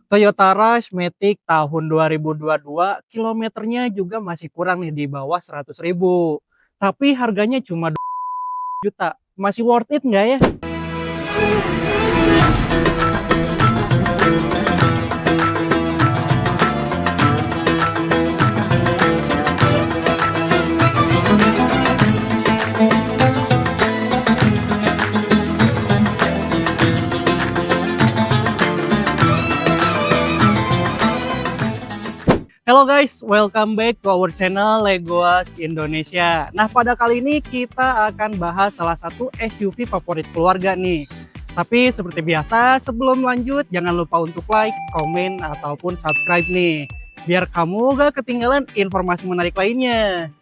Toyota Rush Matic tahun 2022, kilometernya juga masih kurang nih di bawah 100.000. Tapi harganya cuma 2 juta. Masih worth it nggak ya? Hello guys, welcome back to our channel Legoas Indonesia. Nah, pada kali ini kita akan bahas salah satu SUV favorit keluarga nih. Tapi seperti biasa, sebelum lanjut jangan lupa untuk like, komen, ataupun subscribe nih. Biar kamu gak ketinggalan informasi menarik lainnya.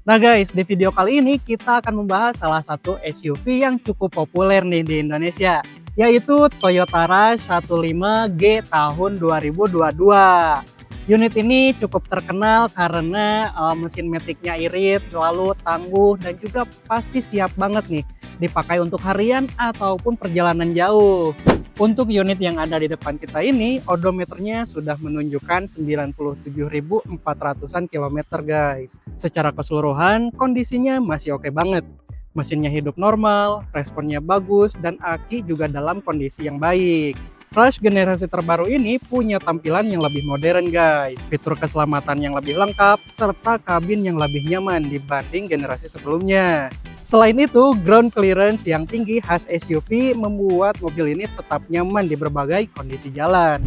Nah guys, di video kali ini kita akan membahas salah satu SUV yang cukup populer nih di Indonesia, yaitu Toyota Rush 15G tahun 2022. Unit ini cukup terkenal karena mesin Matic-nya irit, lalu tangguh, dan juga pasti siap banget nih dipakai untuk harian ataupun perjalanan jauh. Untuk unit yang ada di depan kita ini, odometernya sudah menunjukkan 97.400-an kilometer guys. Secara keseluruhan, kondisinya masih oke banget. Mesinnya hidup normal, responnya bagus, dan aki juga dalam kondisi yang baik. Rush generasi terbaru ini punya tampilan yang lebih modern guys, fitur keselamatan yang lebih lengkap, serta kabin yang lebih nyaman dibanding generasi sebelumnya. Selain itu, ground clearance yang tinggi khas SUV membuat mobil ini tetap nyaman di berbagai kondisi jalan.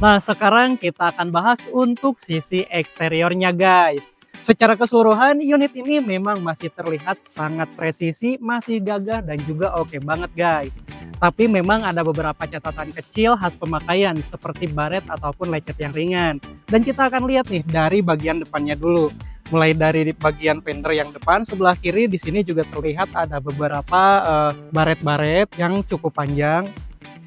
Nah, sekarang kita akan bahas untuk sisi eksteriornya guys. Secara keseluruhan, unit ini memang masih terlihat sangat presisi, masih gagah, dan juga oke banget guys. Tapi memang ada beberapa catatan kecil khas pemakaian seperti baret ataupun lecet yang ringan. Dan kita akan lihat nih dari bagian depannya dulu. Mulai dari bagian fender yang depan, sebelah kiri di sini juga terlihat ada beberapa baret-baret yang cukup panjang.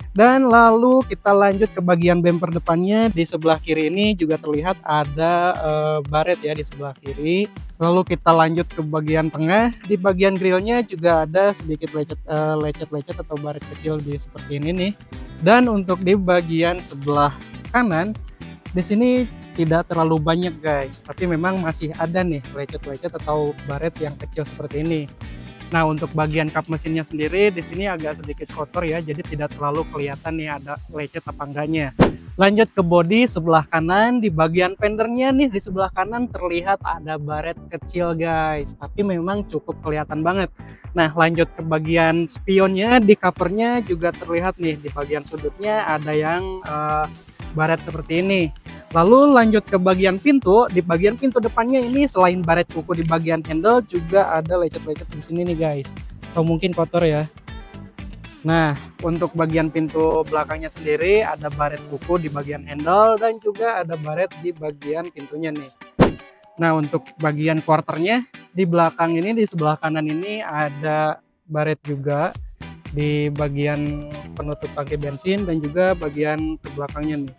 Dan lalu kita lanjut ke bagian bumper depannya. Di sebelah kiri ini juga terlihat ada baret ya di sebelah kiri. Lalu kita lanjut ke bagian tengah. Di bagian grillnya juga ada sedikit lecet-lecet atau baret kecil seperti ini nih. Dan untuk di bagian sebelah kanan, di sini tidak terlalu banyak guys, tapi memang masih ada nih lecet-lecet atau baret yang kecil seperti ini. Nah, untuk bagian kap mesinnya sendiri di sini agak sedikit kotor ya, jadi tidak terlalu kelihatan nih ada lecet apa enggaknya. Lanjut ke bodi sebelah kanan, di bagian fendernya nih di sebelah kanan terlihat ada baret kecil guys, tapi memang cukup kelihatan banget. Nah, lanjut ke bagian spionnya, di covernya juga terlihat nih di bagian sudutnya ada yang baret seperti ini. Lalu lanjut ke bagian pintu. Di bagian pintu depannya ini selain baret kuku di bagian handle juga ada lecet-lecet di sini nih guys. Atau mungkin kotor ya. Nah, untuk bagian pintu belakangnya sendiri ada baret kuku di bagian handle dan juga ada baret di bagian pintunya nih. Nah, untuk bagian quarternya di belakang ini, di sebelah kanan ini ada baret juga di bagian penutup tangki bensin dan juga bagian ke belakangnya nih.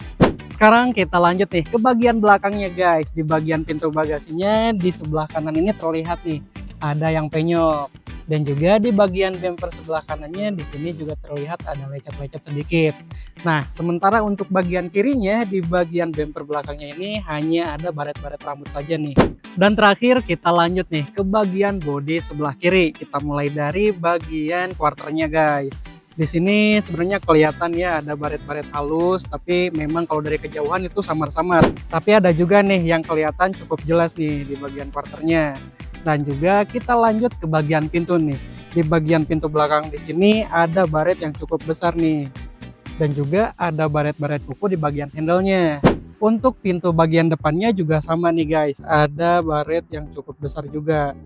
Sekarang kita lanjut nih ke bagian belakangnya guys. Di bagian pintu bagasinya di sebelah kanan ini terlihat nih ada yang penyok, dan juga di bagian bumper sebelah kanannya di sini juga terlihat ada lecet-lecet sedikit. Nah, sementara untuk bagian kirinya di bagian bumper belakangnya ini hanya ada baret-baret rambut saja nih. Dan terakhir kita lanjut nih ke bagian bodi sebelah kiri. Kita mulai dari bagian quarternya guys. Di sini sebenarnya kelihatan ya ada baret-baret halus, tapi memang kalau dari kejauhan itu samar-samar. Tapi ada juga nih yang kelihatan cukup jelas nih di bagian quarternya. Dan juga kita lanjut ke bagian pintu nih. Di bagian pintu belakang di sini ada baret yang cukup besar nih. Dan juga ada baret-baret kuku di bagian handle-nya. Untuk pintu bagian depannya juga sama nih guys, ada baret yang cukup besar juga.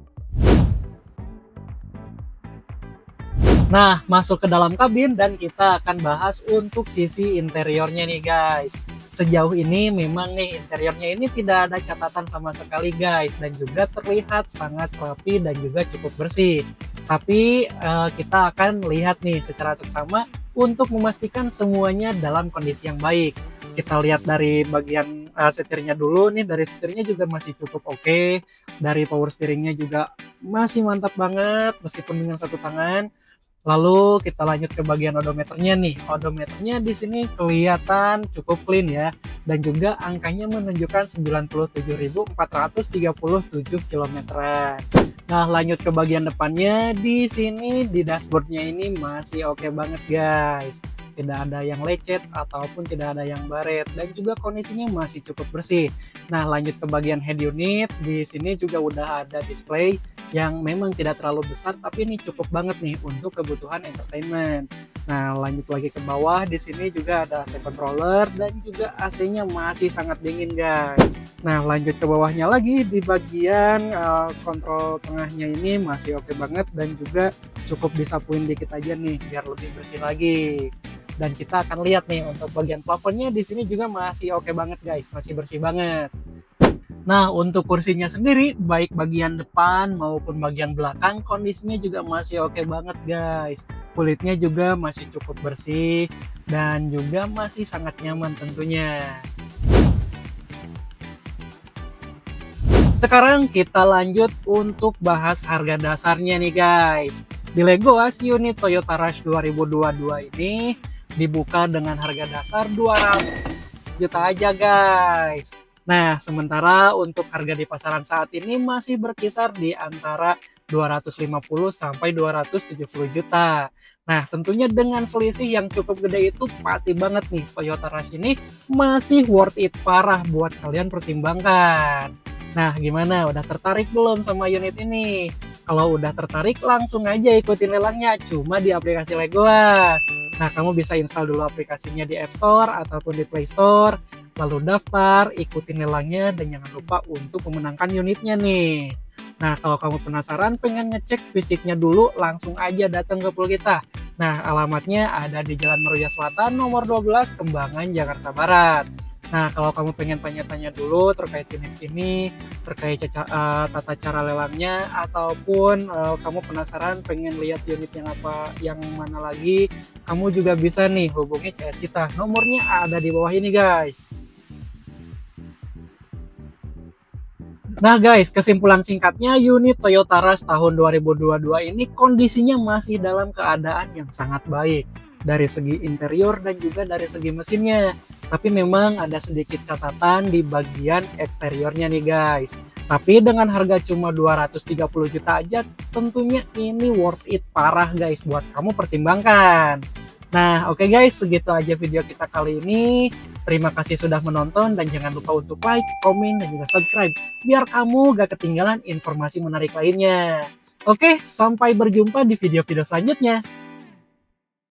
Nah, masuk ke dalam kabin dan kita akan bahas untuk sisi interiornya nih guys. Sejauh ini memang nih interiornya ini tidak ada catatan sama sekali guys, dan juga terlihat sangat rapi dan juga cukup bersih. Tapi kita akan lihat nih secara seksama untuk memastikan semuanya dalam kondisi yang baik. Kita lihat dari bagian setirnya dulu nih. Dari setirnya juga masih cukup oke. Dari power steeringnya juga masih mantap banget meskipun dengan satu tangan. Lalu kita lanjut ke bagian odometernya nih. Odometernya di sini kelihatan cukup clean ya. Dan juga angkanya menunjukkan 97.437 kilometeran. Nah, lanjut ke bagian depannya. Di sini di dashboardnya ini masih oke banget guys. Tidak ada yang lecet ataupun tidak ada yang baret dan juga kondisinya masih cukup bersih. Nah, lanjut ke bagian head unit. Di sini juga udah ada display yang memang tidak terlalu besar tapi ini cukup banget nih untuk kebutuhan entertainment. Nah, lanjut lagi ke bawah, di sini juga ada AC controller dan juga AC-nya masih sangat dingin guys. Nah, lanjut ke bawahnya lagi di bagian kontrol tengahnya ini masih oke banget dan juga cukup disapuin dikit aja nih biar lebih bersih lagi. Dan kita akan lihat nih untuk bagian plafonnya di sini juga masih oke banget guys, masih bersih banget. Nah, untuk kursinya sendiri, baik bagian depan maupun bagian belakang, kondisinya juga masih oke banget guys. Kulitnya juga masih cukup bersih dan juga masih sangat nyaman tentunya. Sekarang kita lanjut untuk bahas harga dasarnya nih guys. Di Legoas unit Toyota Rush 2022 ini dibuka dengan harga dasar 200 juta aja guys. Nah, sementara untuk harga di pasaran saat ini masih berkisar di antara 250 sampai 270 juta. Nah, tentunya dengan selisih yang cukup gede itu pasti banget nih Toyota Rush ini masih worth it parah buat kalian pertimbangkan. Nah, gimana? Udah tertarik belum sama unit ini? Kalau udah tertarik, langsung aja ikutin lelangnya cuma di aplikasi Legoas. Nah, kamu bisa install dulu aplikasinya di App Store ataupun di Play Store. Lalu daftar, ikutin lelangnya, dan jangan lupa untuk memenangkan unitnya nih. Nah, kalau kamu penasaran pengen ngecek fisiknya dulu, langsung aja datang ke pool kita. Nah, alamatnya ada di Jalan Meruya Selatan nomor 12, Kembangan, Jakarta Barat. Nah, kalau kamu pengen tanya-tanya dulu terkait unit ini, terkait tata cara lelangnya, ataupun kamu penasaran pengen lihat unit yang apa, yang mana lagi, kamu juga bisa nih hubungi CS kita. Nomornya ada di bawah ini guys. Nah guys, kesimpulan singkatnya unit Toyota Rush tahun 2022 ini kondisinya masih dalam keadaan yang sangat baik dari segi interior dan juga dari segi mesinnya. Tapi memang ada sedikit catatan di bagian eksteriornya nih guys. Tapi dengan harga cuma 230 juta aja, tentunya ini worth it parah guys buat kamu pertimbangkan. Nah, oke guys, segitu aja video kita kali ini. Terima kasih sudah menonton dan jangan lupa untuk like, komen, dan juga subscribe biar kamu gak ketinggalan informasi menarik lainnya. Oke, sampai berjumpa di video-video selanjutnya.